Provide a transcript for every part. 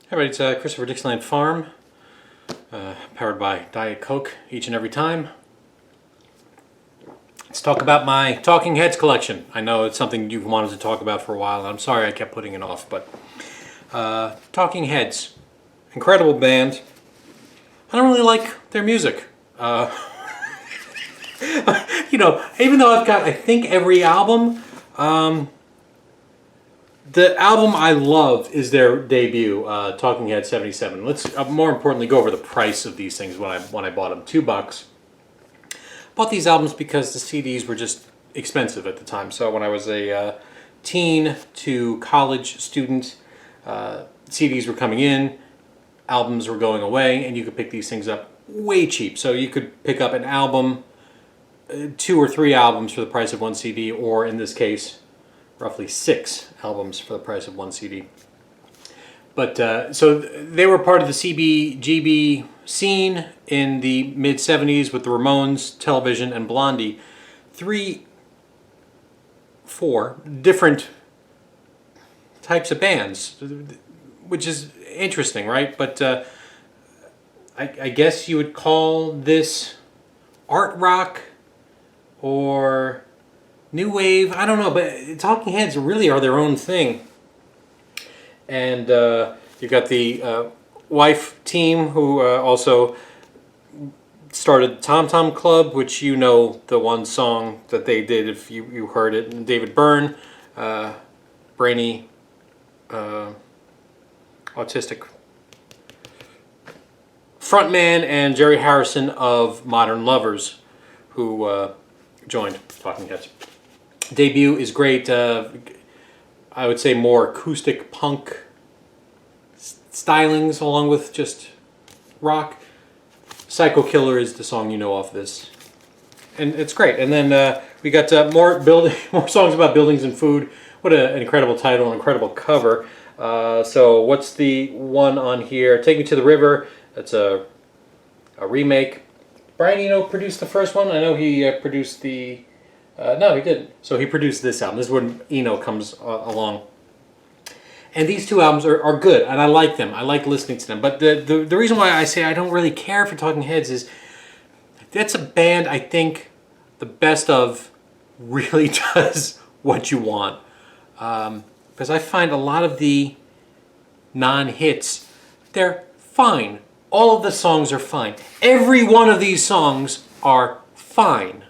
Hey everybody, it's Christopher Dixieland Farm, powered by Diet Coke each and every time. Let's talk about my Talking Heads collection. I know it's something you've wanted to talk about for a while, and I'm sorry I kept putting it off, but Talking Heads, incredible band. I don't really like their music. Even though I've got, I think, every album, the album I love is their debut, Talking Heads 77. Let's more importantly go over the price of these things when I bought them. $2. Bought these albums because the CDs were just expensive at the time. So when I was a teen to college student, CDs were coming in, albums were going away, and you could pick these things up way cheap. So you could pick up an album, 2 or 3 albums for the price of one CD, or in this case, roughly 6 albums for the price of one CD. But so they were part of the CBGB scene in the mid-70s with the Ramones, Television, and Blondie. 4 different types of bands, which is interesting, right? But I guess you would call this art rock or new wave. I don't know, but Talking Heads really are their own thing. And you've got the wife team who also started Tom Tom Club, which you know the one song that they did if you heard it. And David Byrne, brainy, autistic frontman, and Jerry Harrison of Modern Lovers, who joined Talking Heads. Debut is great. I would say more acoustic punk stylings along with just rock. Psycho Killer is the song you know off this, and it's great. And then we got more songs about buildings and food. What an incredible title, an incredible cover. So what's the one on here? Take Me to the River. That's a remake. Brian Eno produced the first one. I know he produced the... no, he didn't. So he produced this album. This is when Eno comes along. And these 2 albums are good, and I like them. I like listening to them. But the reason why I say I don't really care for Talking Heads is that's a band I think the best of really does what you want. Because I find a lot of the non-hits, they're fine. All of the songs are fine. Every one of these songs are fine.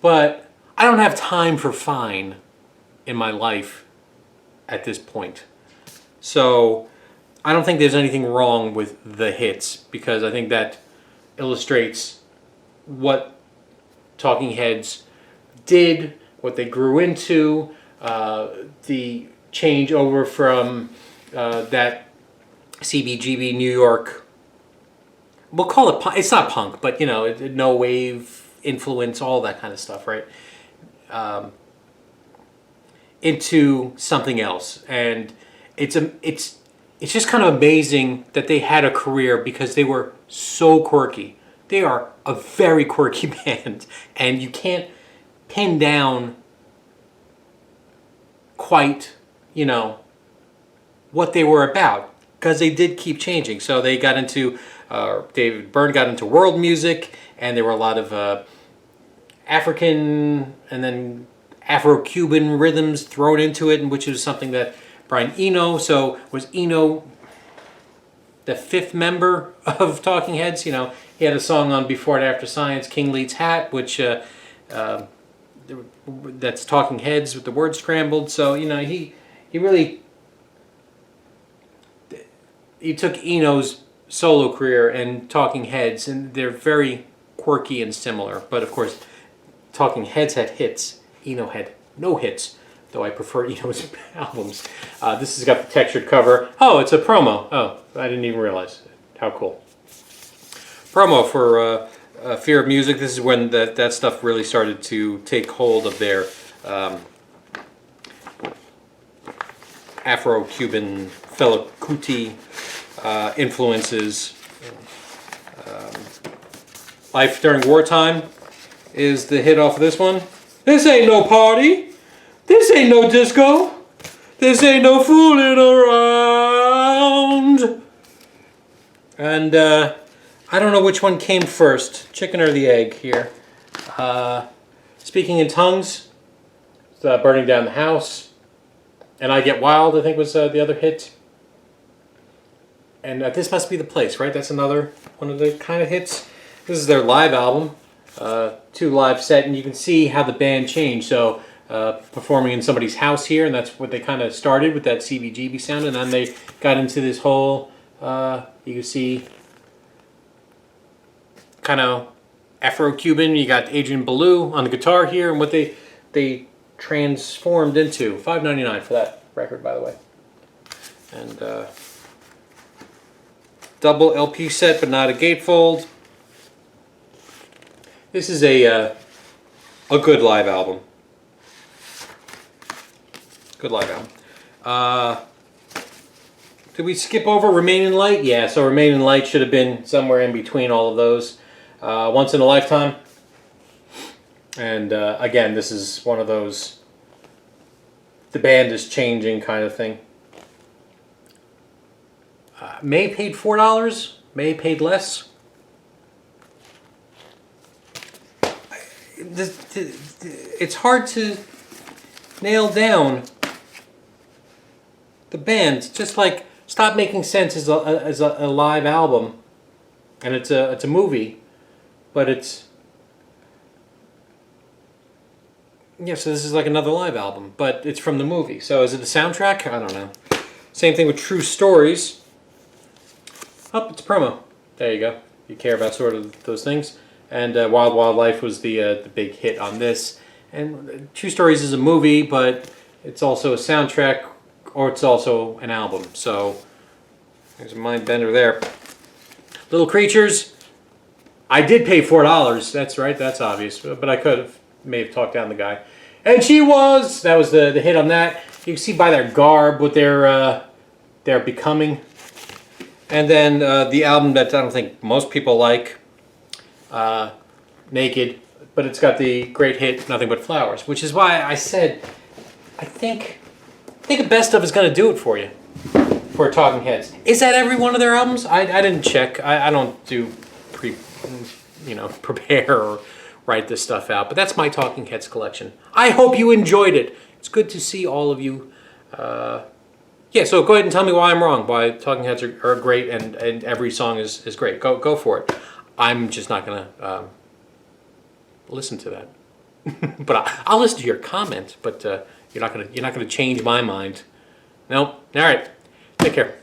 But I don't have time for fine in my life at this point. So I don't think there's anything wrong with the hits, because I think that illustrates what Talking Heads did, what they grew into, the change over from that CBGB New York, we'll call it punk. It's not punk, but you know, no wave influence, all that kind of stuff, right? Into something else. And it's just kind of amazing that they had a career, because they were so quirky. They are a very quirky band, and you can't pin down quite, what they were about, because they did keep changing. So they got into, David Byrne got into world music, and there were a lot of African and then Afro-Cuban rhythms thrown into it, which is something that Brian Eno, so was Eno the 5th member of Talking Heads? He had a song on Before and After Science, King Lead's Hat, which that's Talking Heads with the word scrambled. So, he really... He took Eno's solo career and Talking Heads, and they're very quirky and similar. But of course, Talking Heads had hits. Eno had no hits, though I prefer Eno's albums. This has got the textured cover. Oh, it's a promo. Oh, I didn't even realize. How cool. Promo for Fear of Music. This is when that stuff really started to take hold of their Afro-Cuban Fela Kuti influences. Life During Wartime is the hit off of this one. This ain't no party. This ain't no disco. This ain't no fooling around. And I don't know which one came first, chicken or the egg here. Speaking in Tongues, Burning Down the House, and I Get Wild, I think was the other hit. And This Must Be the Place, right? That's another one of the kind of hits. This is their live album, 2 live set, and you can see how the band changed. So performing in somebody's house here, and that's what they kind of started with, that CBGB sound, and then they got into this whole, you can see, kind of Afro-Cuban. You got Adrian Belew on the guitar here, and what they transformed into. $5.99 for that record, by the way. And double LP set, but not a gatefold. This is a good live album. Good live album. Did we skip over Remain in Light? Yeah, so Remain in Light should have been somewhere in between all of those. Once in a Lifetime. And again, this is one of those, the band is changing kind of thing. May paid $4, May paid less. It's hard to nail down the band. Just like Stop Making Sense is a live album, and it's a movie, but it's, yeah, so this is like another live album, but it's from the movie. So is it a soundtrack? I don't know. Same thing with True Stories. Oh, it's a promo. There you go. You care about sort of those things. And Wild Wild Life was the big hit on this. And True Stories is a movie, but it's also a soundtrack, or it's also an album. So there's a mind bender there. Little Creatures. I did pay $4. That's right. That's obvious. But I may have talked down the guy. And She Was. That was the hit on that. You can see by their garb what they're becoming. And then the album that I don't think most people like, Naked, but it's got the great hit Nothing But Flowers, which is why I said I think a best of is going to do it for you, for Talking Heads. Is that every one of their albums? I didn't check. I don't do prepare or write this stuff out, but that's my Talking Heads collection. I hope you enjoyed it. It's good to see all of you. Yeah, so go ahead and tell me why I'm wrong, why Talking Heads are great and every song is great. Go for it. I'm just not going to listen to that. But I'll listen to your comment, but you're not going to change my mind. Nope. All right. Take care.